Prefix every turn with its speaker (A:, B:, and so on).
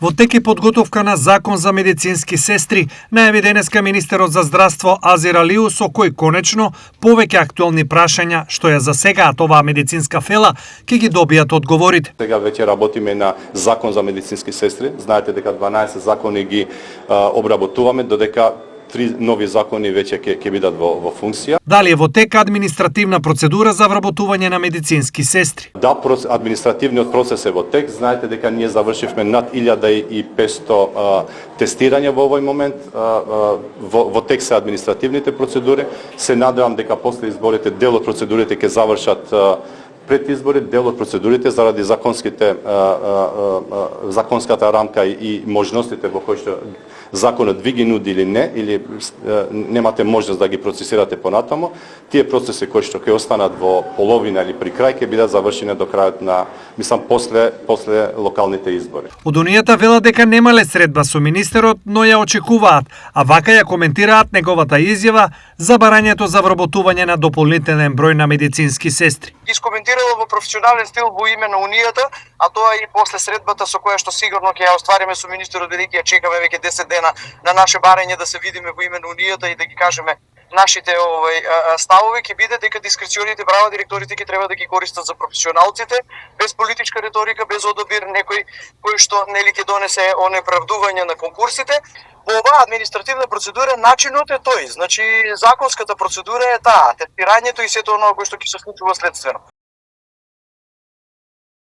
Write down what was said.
A: Во тек е подготовка на закон за медицински сестри, најави денеска министерот за здравство Азир Алиу, со кој конечно повеќе актуелни прашања што ја засегаат оваа медицинска фела ќе ги добијат одговорите.
B: Сега веќе работиме на закон за медицински сестри. Знаете дека 12 закони ги обработуваме, додека 3 нови закони веќе ќе бидат во функција.
A: Дали е во тек административна процедура за вработување на медицински сестри?
B: Да, административниот процес е во тек. Знаете дека ние завршивме над 1500 тестирања во овој момент. Во тек се административните процедури. Се надевам дека после изборите дел од процедурите ќе завршат пред избори, дел од процедурите заради законската рамка и можностите во кои што законот ви ги нуди или не, или немате можност да ги процесирате понатаму, тие процеси кои што ќе останат во половина или при крај ќе бидат завршени до крајот на, мислам, после локалните избори.
A: Од Унијата велат дека немале средба со министерот, но ја очекуваат, а вака ја коментираат неговата изјава за барањето за вработување на дополнителен број на медицински сестри.
C: Искоментирала во професионален стил во име на Унијата, а тоа и после средбата со која што сигурно ќе ја оствариме со министерот, бидејќи ја чекаме веќе 10 дена на наше барање да се видиме во име на Унијата и да ги кажеме нашите ставови, ќе биде дека дискреционите права директорите ќе треба да ги користат за професионалците, без политичка риторика, без одобир некој кој што нели ќе донесе онеправдување на конкурсите. Во оваа административна процедура начинот е тој, значи законската процедура е таа, тестирањето и сето оноа кој што ќе се случува следствено.